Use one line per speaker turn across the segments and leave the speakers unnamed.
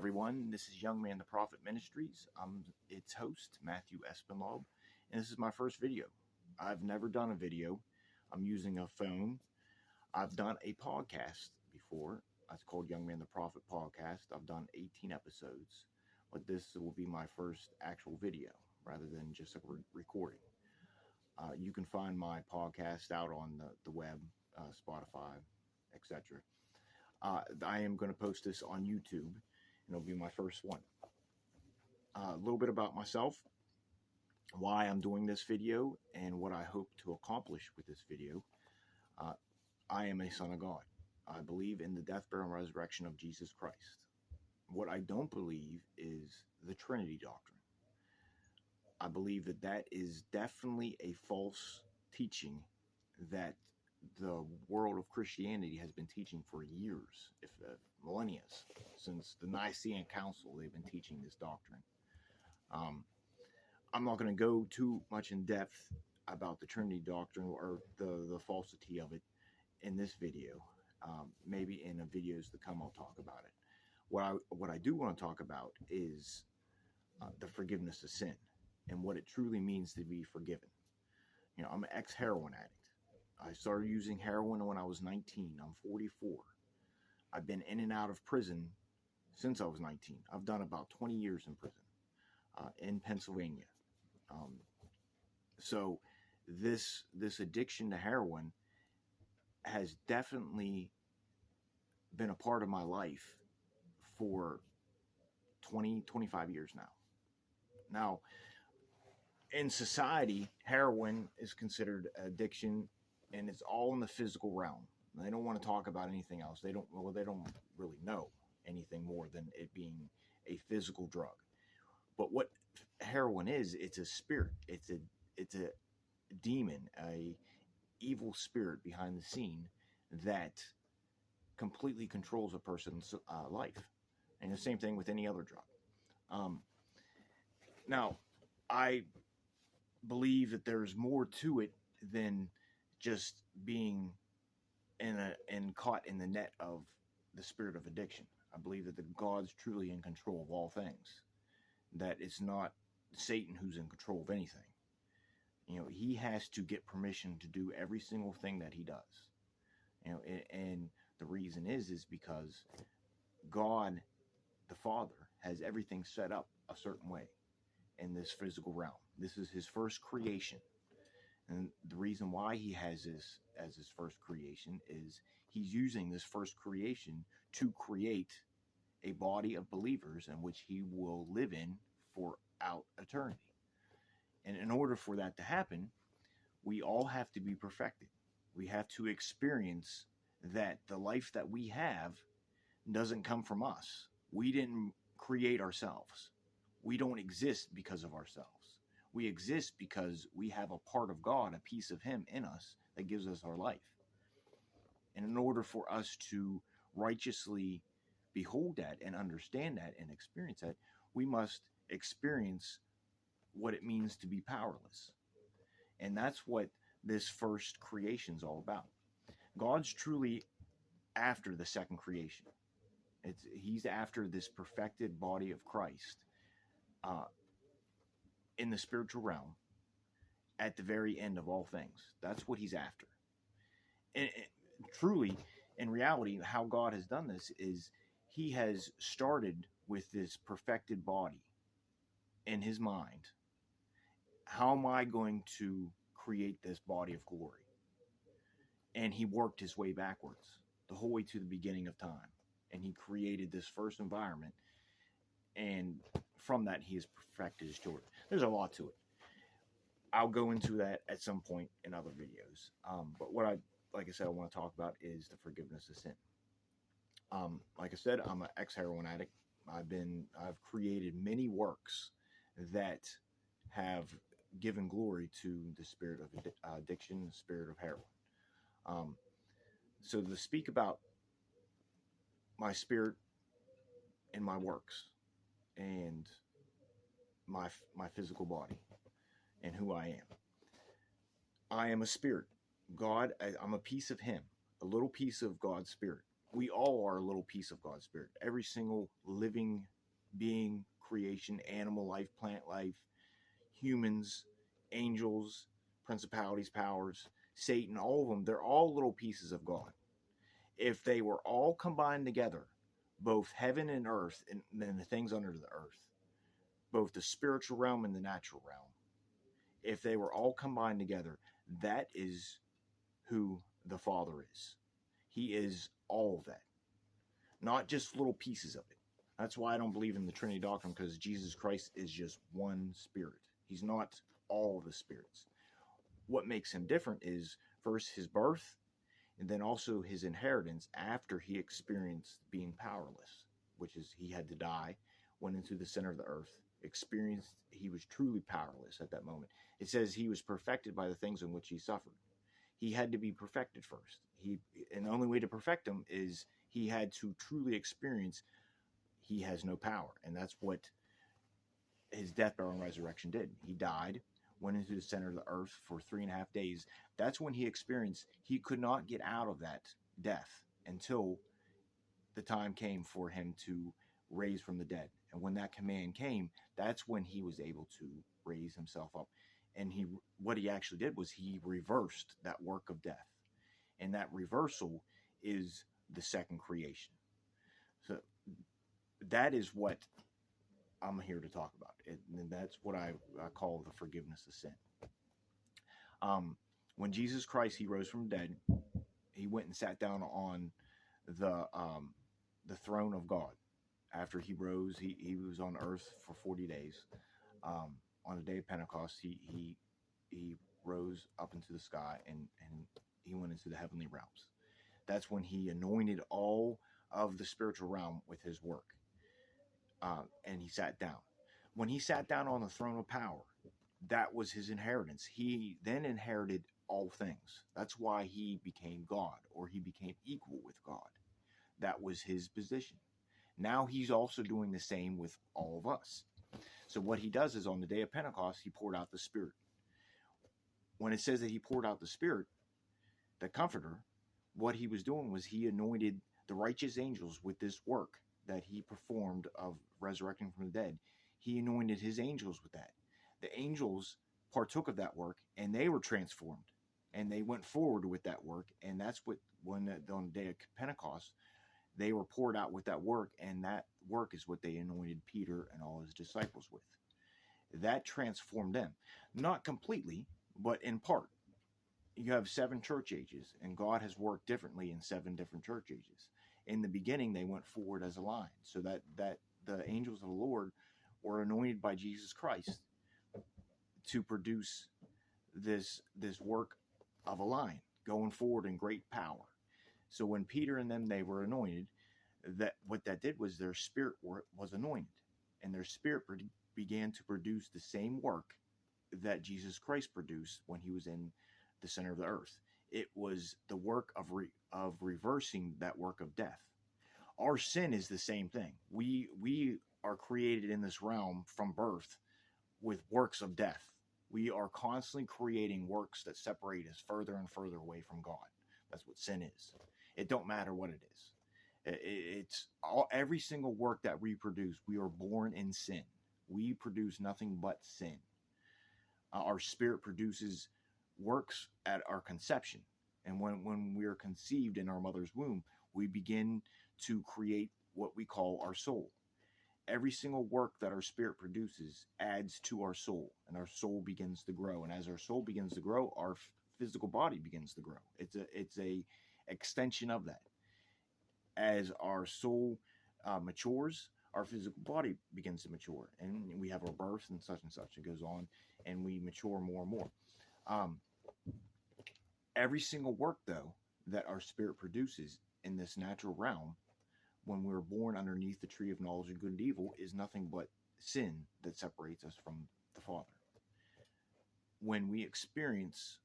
everyone. This is Young Man the Prophet Ministries. I'm its host, Matthew Espinlaub, and this is my first video. I've never done a video. I'm using a phone. I've done a podcast before. It's called Young Man the Prophet Podcast. I've done 18 episodes, but this will be my first actual video rather than just a recording. You can find my podcast out on the web, Spotify, etc. I am going to post this on YouTube, and it'll be my first one. A little bit about myself, why I'm doing this video, and what I hope to accomplish with this video. I am a son of God. I believe in the death, burial, and resurrection of Jesus Christ. What I don't believe is the Trinity doctrine. I believe that is definitely a false teaching that the world of Christianity has been teaching for years, if millennia, since the Nicene Council. They've been teaching this doctrine. I'm not going to go too much in depth about the Trinity doctrine or the falsity of it in this video. Maybe in the videos to come I'll talk about it. What I do want to talk about is the forgiveness of sin and what it truly means to be forgiven. You know, I'm an ex-heroin addict. I started using heroin when I was 19. I'm 44. I've been in and out of prison since I was 19. I've done about 20 years in prison in Pennsylvania. So this addiction to heroin has definitely been a part of my life for 25 years now. Now, in society, heroin is considered addiction, and it's all in the physical realm. They don't want to talk about anything else. They don't really know anything more than it being a physical drug. But what heroin is, it's a spirit. It's a demon, a evil spirit behind the scene that completely controls a person's life. And the same thing with any other drug. Now, I believe that there's more to it than just being caught in the net of the spirit of addiction. I believe that God's truly in control of all things, that it's not Satan who's in control of anything. You know, he has to get permission to do every single thing that he does. You know, and the reason is because God, the Father, has everything set up a certain way in this physical realm. This is his first creation. And the reason why he has this as his first creation is he's using this first creation to create a body of believers in which he will live in throughout eternity. And in order for that to happen, we all have to be perfected. We have to experience that the life that we have doesn't come from us. We didn't create ourselves. We don't exist because of ourselves. We exist because we have a part of God, a piece of him in us that gives us our life. And in order for us to righteously behold that and understand that and experience that, we must experience what it means to be powerless. And that's what this first creation is all about. God's truly after the second creation. He's after this perfected body of Christ in the spiritual realm at the very end of all things. That's what he's after. And truly, in reality, how God has done this is he has started with this perfected body in his mind. How am I going to create this body of glory? And he worked his way backwards the whole way to the beginning of time. And he created this first environment. And from that, he has perfected his children. There's a lot to it. I'll go into that at some point in other videos. But what like I said, I want to talk about is the forgiveness of sin. Like I said, I'm an ex-heroin addict. I've created many works that have given glory to the spirit of addiction, the spirit of heroin. So to speak about my spirit and my works and my physical body and who I am. I am a spirit. God, I'm a piece of him, a little piece of God's spirit. we all are a little piece of God's Spirit. Every single living being, creation, animal life, plant life, humans, angels, principalities, powers, Satan, all of them, they're all little pieces of God. If they were all combined together, both heaven and earth, and then the things under the earth, both the spiritual realm and the natural realm, if they were all combined together, that is who the Father is. He is all of that, not just little pieces of it. That's why I don't believe in the Trinity doctrine, because Jesus Christ is just one spirit. He's not all the spirits. What makes him different is first his birth, and then also his inheritance after he experienced being powerless, which is he had to die, went into the center of the earth, experienced he was truly powerless at that moment. It says he was perfected by the things in which he suffered. He had to be perfected first. And the only way to perfect him is he had to truly experience he has no power. And that's what his death, burial, and resurrection did. He died, went into the center of the earth for 3.5 days. That's when he experienced he could not get out of that death until the time came for him to raise from the dead. And when that command came, that's when he was able to raise himself up. And what he actually did was he reversed that work of death. And that reversal is the second creation. So that is what I'm here to talk about. And that's what I call the forgiveness of sin. When Jesus Christ, he rose from the dead, he went and sat down on the throne of God. After he rose, he was on earth for 40 days. On the day of Pentecost, he rose up into the sky and he went into the heavenly realms. That's when he anointed all of the spiritual realm with his work. And he sat down. When he sat down on the throne of power, that was his inheritance. He then inherited all things. That's why he became God, or he became equal with God. That was his position. Now he's also doing the same with all of us. So what he does is on the day of Pentecost, he poured out the Spirit. When it says that he poured out the Spirit, the Comforter, what he was doing was he anointed the righteous angels with this work that he performed of resurrecting from the dead. He anointed his angels with that. The angels partook of that work, and they were transformed, and they went forward with that work. And that's what, on the day of Pentecost, they were poured out with that work, and that work is what they anointed Peter and all his disciples with. That transformed them. Not completely, but in part. You have 7 church ages, and God has worked differently in 7 different church ages. In the beginning, they went forward as a line, so that the angels of the Lord were anointed by Jesus Christ to produce this work of a line, going forward in great power. So when Peter and them, they were anointed, that what that did was their spirit was anointed, and their spirit began to produce the same work that Jesus Christ produced when he was in the center of the earth. It was the work of reversing that work of death. Our sin is the same thing. We are created in this realm from birth with works of death. We are constantly creating works that separate us further and further away from God. That's what sin is. It don't matter what it is. It's every single work that we produce. We are born in sin. We produce nothing but sin. Our spirit produces works at our conception. And when we are conceived in our mother's womb, we begin to create what we call our soul. Every single work that our spirit produces adds to our soul, and our soul begins to grow. And as our soul begins to grow, our physical body begins to grow. It's a extension of that. As our soul matures, our physical body begins to mature, and we have our birth and such. It goes on, and we mature more and more. Every single work, though, that our spirit produces in this natural realm, when we're born underneath the tree of knowledge of good and evil, is nothing but sin that separates us from the Father. When we experience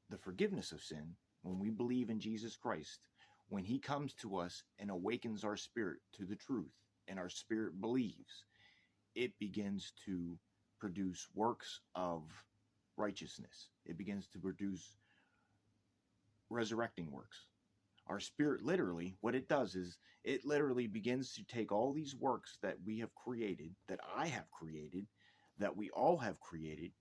the forgiveness of sin, when we believe in Jesus Christ, when he comes to us and awakens our spirit to the truth, and our spirit believes, it begins to produce works of righteousness. It begins to produce resurrecting works. Our spirit, literally, what it does is it literally begins to take all these works that we have created, that I have created, that we all have created,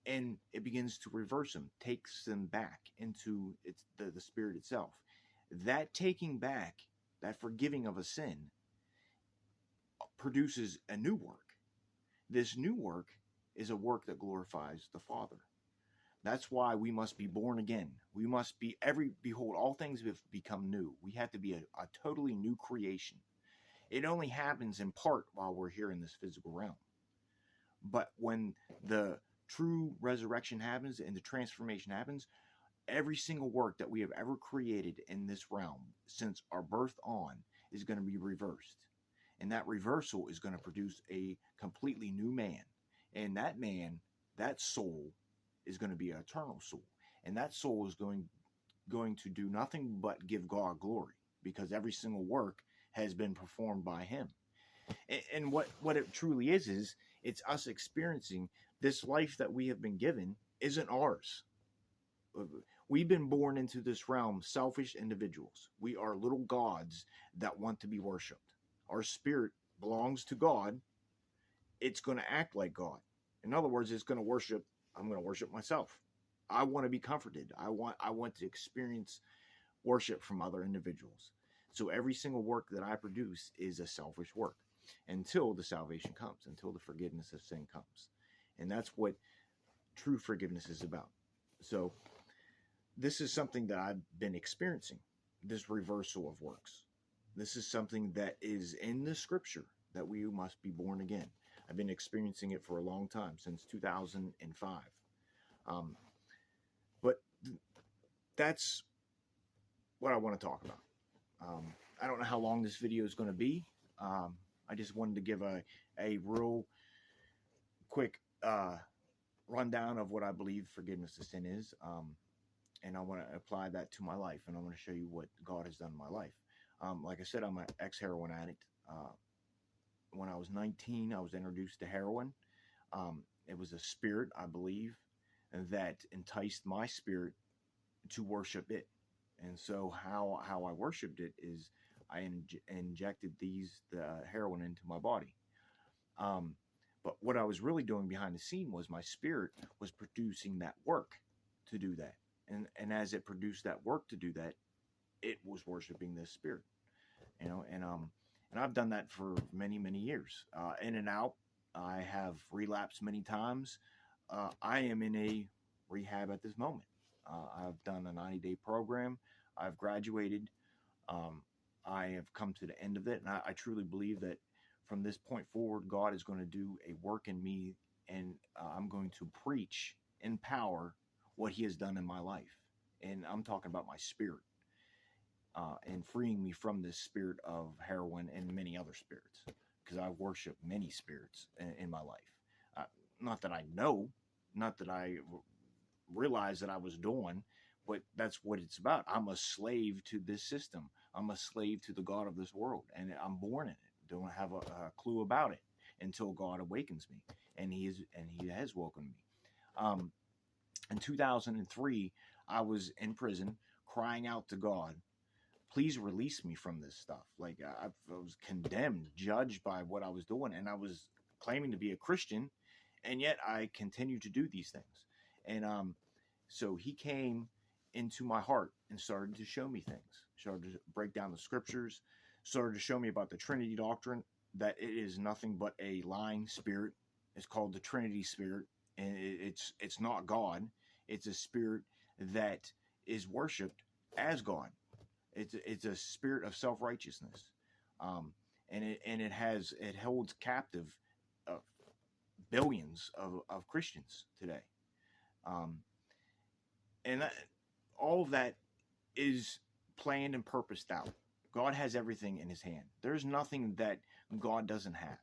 and it begins to reverse them, takes them back into the spirit itself. That taking back, that forgiving of a sin, produces a new work. This new work is a work that glorifies the Father. That's why we must be born again. We must be behold, all things have become new. We have to be a totally new creation. It only happens in part while we're here in this physical realm. But when the true resurrection happens and the transformation happens, every single work that we have ever created in this realm since our birth on is going to be reversed. And that reversal is going to produce a completely new man. And that man, that soul, is going to be an eternal soul. And that soul is going to do nothing but give God glory, because every single work has been performed by him. And what it truly is it's us experiencing this life that we have been given isn't ours. We've been born into this realm selfish individuals. We are little gods that want to be worshipped. Our spirit belongs to God. It's going to act like God. In other words, I'm going to worship myself. I want to be comforted. I want to experience worship from other individuals. So every single work that I produce is a selfish work until the salvation comes, until the forgiveness of sin comes. And that's what true forgiveness is about. So this is something that I've been experiencing, this reversal of works. This is something that is in the scripture, that we must be born again. I've been experiencing it for a long time, since 2005. But that's what I want to talk about. I don't know how long this video is going to be. I just wanted to give a real quick rundown of what I believe forgiveness of sin is. And I want to apply that to my life. And I want to show you what God has done in my life. Like I said, I'm an ex-heroin addict. When I was 19, I was introduced to heroin. It was a spirit, I believe, that enticed my spirit to worship it. And so how I worshipped it is I injected the heroin into my body. But what I was really doing behind the scene was my spirit was producing that work to do that. And as it produced that work to do that, it was worshiping this spirit, and I've done that for many, many years, in and out. I have relapsed many times. I am in a rehab at this moment. I've done a 90-day program. I've graduated. I have come to the end of it. And I truly believe that from this point forward, God is going to do a work in me, and I'm going to preach in power what he has done in my life. And I'm talking about my spirit, and freeing me from this spirit of heroin and many other spirits, because I've worshiped many spirits in my life. Not that I know, not that I realized that I was doing, but that's what it's about. I'm a slave to this system. I'm a slave to the God of this world, and I'm born in it. Don't have a clue about it until God awakens me, and He has woken me. In 2003, I was in prison, crying out to God, please release me from this stuff. Like, I was condemned, judged by what I was doing, and I was claiming to be a Christian, and yet I continued to do these things. And so he came into my heart and started to show me things, started to break down the scriptures, started to show me about the Trinity doctrine, that it is nothing but a lying spirit. It's called the Trinity spirit, and it's not God. It's a spirit that is worshipped as God. It's a spirit of self-righteousness, and it holds captive billions of Christians today, and all of that is planned and purposed out. God has everything in his hand. There's nothing that God doesn't have.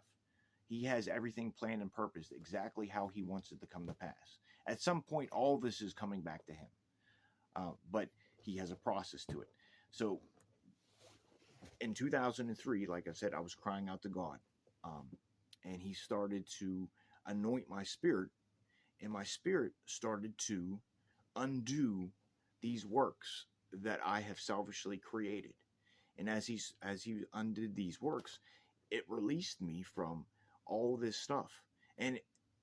He has everything planned and purposed exactly how he wants it to come to pass. At some point, all this is coming back to him, but he has a process to it. So in 2003, like I said, I was crying out to God, and he started to anoint my spirit, and my spirit started to undo these works that I have selfishly created. And as he undid these works, it released me from all this stuff. And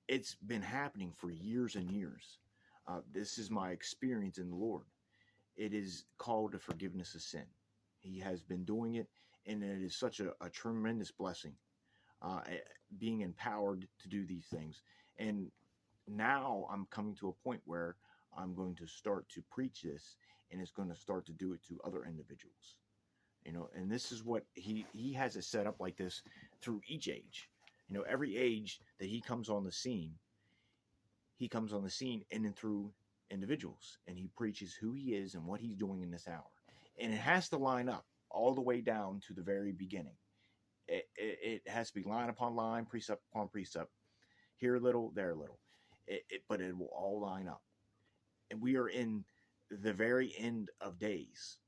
it's been happening for years and years. This is my experience in the Lord. It is called the forgiveness of sin. He has been doing it, and it is such a tremendous blessing, being empowered to do these things. And now I'm coming to a point where I'm going to start to preach this, and it's going to start to do it to other individuals. And this is what he has it set up like this through each age. Every age that he comes on the scene, and then through individuals, and he preaches who he is and what he's doing in this hour. And it has to line up all the way down to the very beginning. It has to be line upon line, precept upon precept, here a little, there a little, but it will all line up. And we are in the very end of days.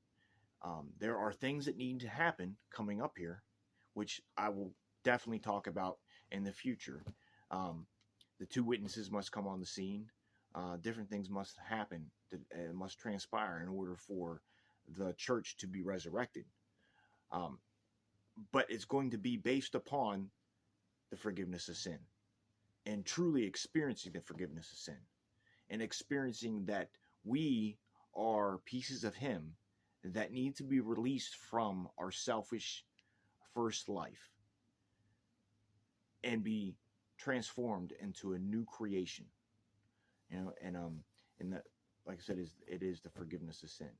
There are things that need to happen coming up here, which I will definitely talk about in the future. The two witnesses must come on the scene. Different things must happen, must transpire in order for the church to be resurrected. But it's going to be based upon the forgiveness of sin, and truly experiencing the forgiveness of sin, and experiencing that we are pieces of him that need to be released from our selfish first life and be transformed into a new creation. And that, like I said, it is the forgiveness of sin.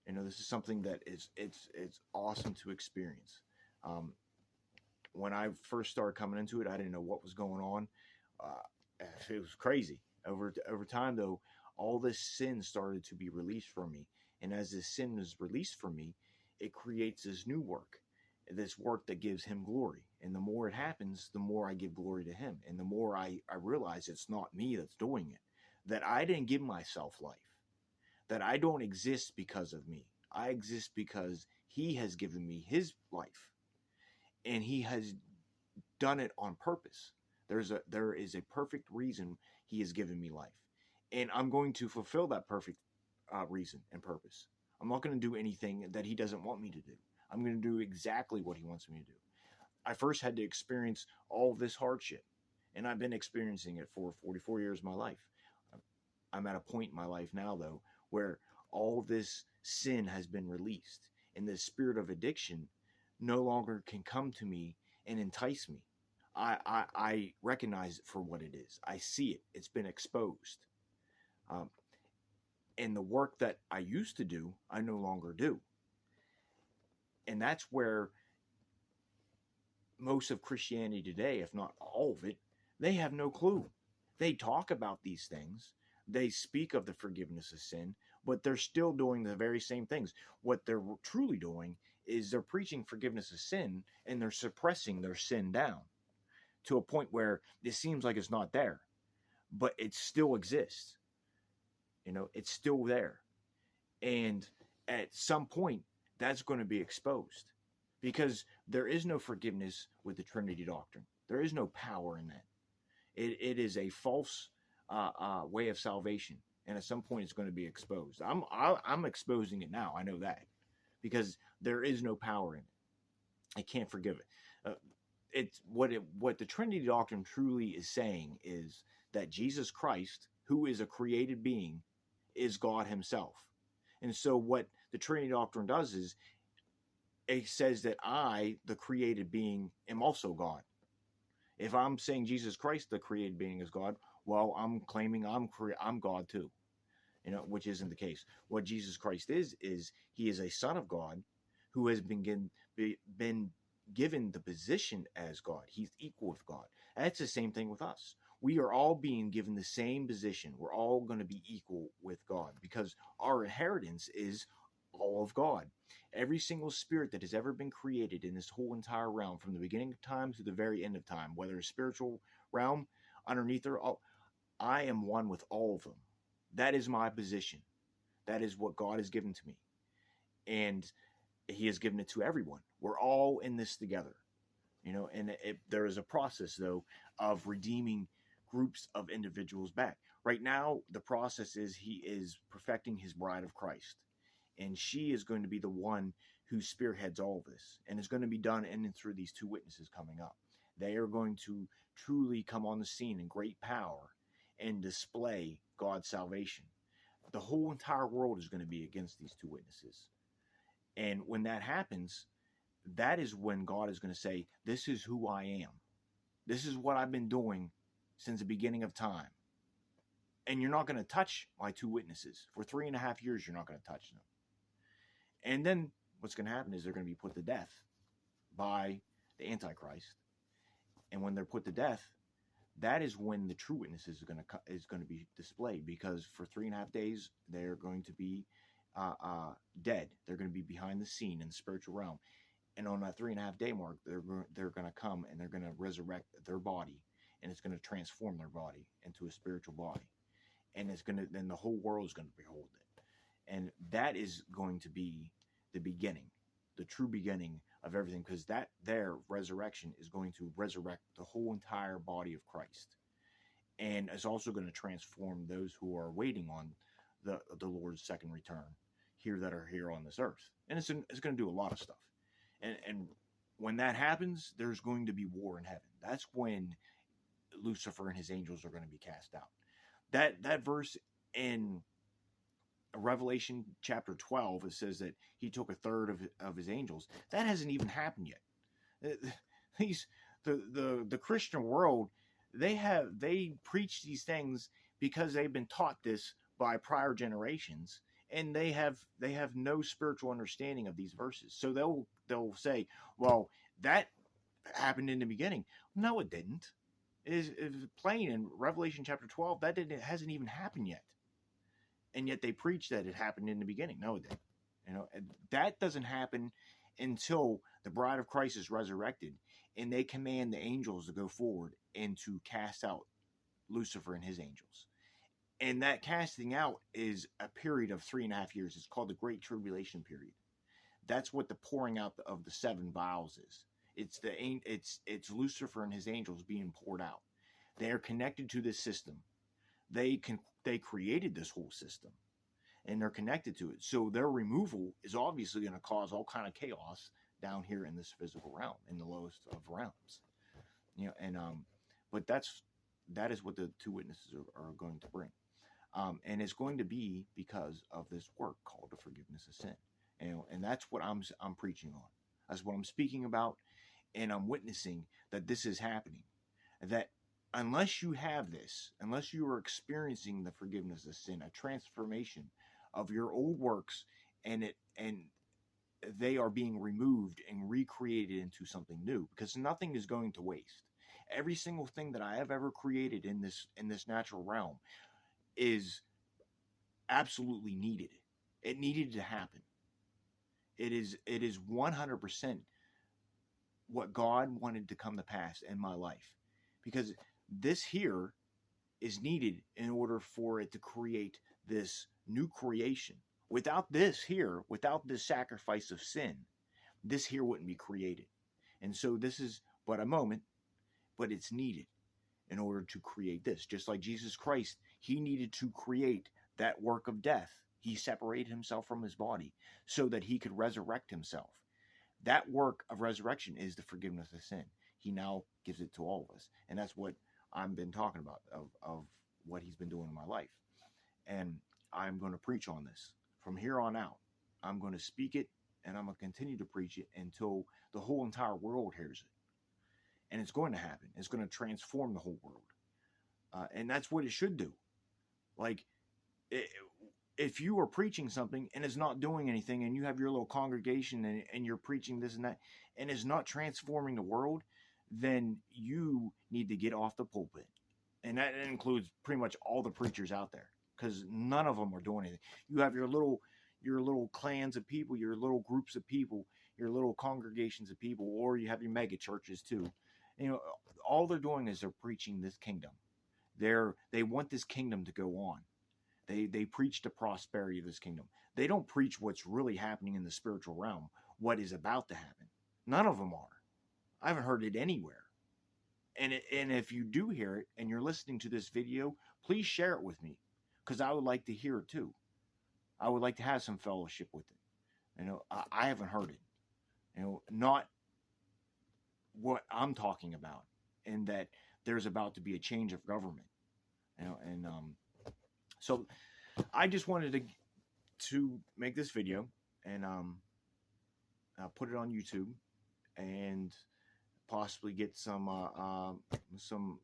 This is something that it's awesome to experience. When I first started coming into it, I didn't know what was going on. It was crazy. Over time, though, all this sin started to be released from me. And as this sin is released from me, it creates this new work, this work that gives him glory. And the more it happens, the more I give glory to him. And the more I realize it's not me that's doing it, that I didn't give myself life, that I don't exist because of me. I exist because he has given me his life, and he has done it on purpose. There is a perfect reason he has given me life, and I'm going to fulfill that perfect reason and purpose. I'm not going to do anything that he doesn't want me to do. I'm going to do exactly what he wants me to do. I first had to experience all this hardship, and I've been experiencing it for 44 years of my life. I'm at a point in my life now, though, where all this sin has been released, and the spirit of addiction no longer can come to me and entice me. I recognize it for what it is. I see it. It's been exposed. And the work that I used to do, I no longer do. And that's where most of Christianity today, if not all of it, they have no clue. They talk about these things. They speak of the forgiveness of sin, but they're still doing the very same things. What they're truly doing is they're preaching forgiveness of sin, and they're suppressing their sin down to a point where it seems like it's not there, but it still exists. It's still there. And at some point, that's going to be exposed, because there is no forgiveness with the Trinity doctrine. There is no power in that. It is a false way of salvation, and at some point it's going to be exposed. I'm exposing it now. I know that, because there is no power in it. I can't forgive it. It's what the Trinity doctrine truly is saying is that Jesus Christ, who is a created being, is God himself. And so what the Trinity doctrine does is it says that I, the created being, am also God. If I'm saying Jesus Christ, the created being, is God, well, I'm claiming I'm God too, which isn't the case. What Jesus Christ is he is a son of God who has been given the position as God. He's equal with God. And that's the same thing with us. We are all being given the same position. We're all going to be equal with God, because our inheritance is all of God. Every single spirit that has ever been created in this whole entire realm, from the beginning of time to the very end of time, whether a spiritual realm underneath or all, I am one with all of them. That is my position. That is what God has given to me. And he has given it to everyone. We're all in this together. And there is a process, though, of redeeming groups of individuals back. Right now, the process is he is perfecting his bride of Christ. And she is going to be the one who spearheads all of this. And it's going to be done in and through these two witnesses coming up. They are going to truly come on the scene in great power and display God's salvation. The whole entire world is going to be against these two witnesses. And when that happens, that is when God is going to say, this is who I am. This is what I've been doing since the beginning of time. And you're not going to touch my two witnesses. For 3.5 years, you're not going to touch them. And then what's going to happen is they're going to be put to death by the Antichrist. And when they're put to death, that is when the true witnesses is going to be displayed, because for 3.5 days they're going to be dead. They're going to be behind the scene in the spiritual realm, and on that 3.5 day mark, they're going to come and they're going to resurrect their body, and it's going to transform their body into a spiritual body, and then the whole world is going to behold it, and that is going to be the beginning, the true beginning of everything, because their resurrection is going to resurrect the whole entire body of Christ, and it's also going to transform those who are waiting on the Lord's second return that are here on this earth. And it's going to do a lot of stuff, and when that happens, there's going to be war in heaven. That's when Lucifer and his angels are going to be cast out. That verse in Revelation chapter 12, it says that he took 1/3 of his angels. That hasn't even happened yet. The Christian world, they preach these things because they've been taught this by prior generations, and they have no spiritual understanding of these verses. So they'll say, well, that happened in the beginning. No, it didn't. It is plain in Revelation chapter 12 that it hasn't even happened yet. And yet they preach that it happened in the beginning. No, it didn't. And that doesn't happen until the bride of Christ is resurrected, and they command the angels to go forward and to cast out Lucifer and his angels. And that casting out is a period of 3.5 years. It's called the Great Tribulation period. That's what the pouring out of the 7 vials is. It's Lucifer and his angels being poured out. They are connected to this system. They created this whole system, and they're connected to it. So their removal is obviously going to cause all kind of chaos down here in this physical realm, in the lowest of realms. But that is what the two witnesses are going to bring. And it's going to be because of this work called the forgiveness of sin. And that's what I'm preaching on. That's what I'm speaking about, and I'm witnessing that this is happening. That unless you have this, unless you are experiencing the forgiveness of sin, a transformation of your old works, and they are being removed and recreated into something new, because nothing is going to waste. Every single thing that I have ever created in this natural realm is absolutely needed. It needed to happen. It is 100% what God wanted to come to pass in my life, because this here is needed in order for it to create this new creation. Without this here, without this sacrifice of sin, this here wouldn't be created. And so this is but a moment, but it's needed in order to create this. Just like Jesus Christ, he needed to create that work of death. He separated himself from his body so that he could resurrect himself. That work of resurrection is the forgiveness of sin. He now gives it to all of us. And that's what I've been talking about, of what he's been doing in my life. And I'm going to preach on this from here on out. I'm going to speak it, and I'm going to continue to preach it until the whole entire world hears it. And it's going to happen. It's going to transform the whole world. And that's what it should do. Like, if you are preaching something and it's not doing anything, and you have your little congregation and you're preaching this and that, and it's not transforming the world, then you need to get off the pulpit. And that includes pretty much all the preachers out there, because none of them are doing anything. You have your little clans of people, your little groups of people, your little congregations of people, or you have your mega churches too. All they're doing is they're preaching this kingdom. They want this kingdom to go on. They preach the prosperity of this kingdom. They don't preach what's really happening in the spiritual realm, what is about to happen. None of them are. I haven't heard it anywhere. And if you do hear it and you're listening to this video, please share it with me, because I would like to hear it too. I would like to have some fellowship with it. I haven't heard it. Not what I'm talking about, and that there's about to be a change of government. And so I just wanted to make this video and put it on YouTube and possibly get some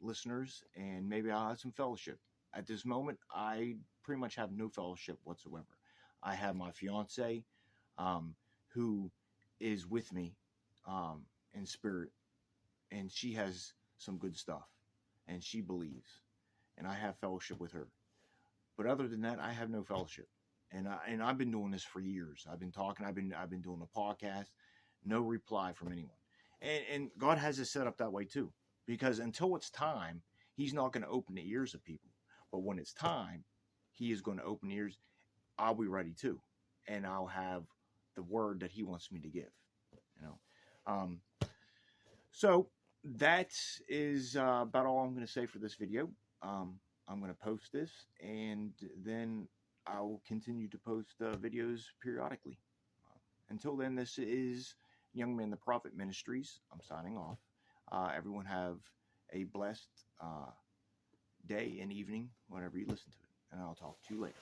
listeners, and maybe I'll have some fellowship. At this moment, I pretty much have no fellowship whatsoever. I have my fiance, who is with me in spirit, and she has some good stuff, and she believes, and I have fellowship with her. But other than that, I have no fellowship, and I've been doing this for years. I've been talking. I've been doing a podcast. No reply from anyone, and God has it set up that way too, because until it's time, He's not going to open the ears of people. But when it's time, He is going to open the ears. I'll be ready too, and I'll have the word that He wants me to give. So that is about all I'm going to say for this video. I'm going to post this, and then I will continue to post videos periodically. Until then, this is Young Man the Prophet Ministries. I'm signing off. Everyone have a blessed day and evening whenever you listen to it, and I'll talk to you later.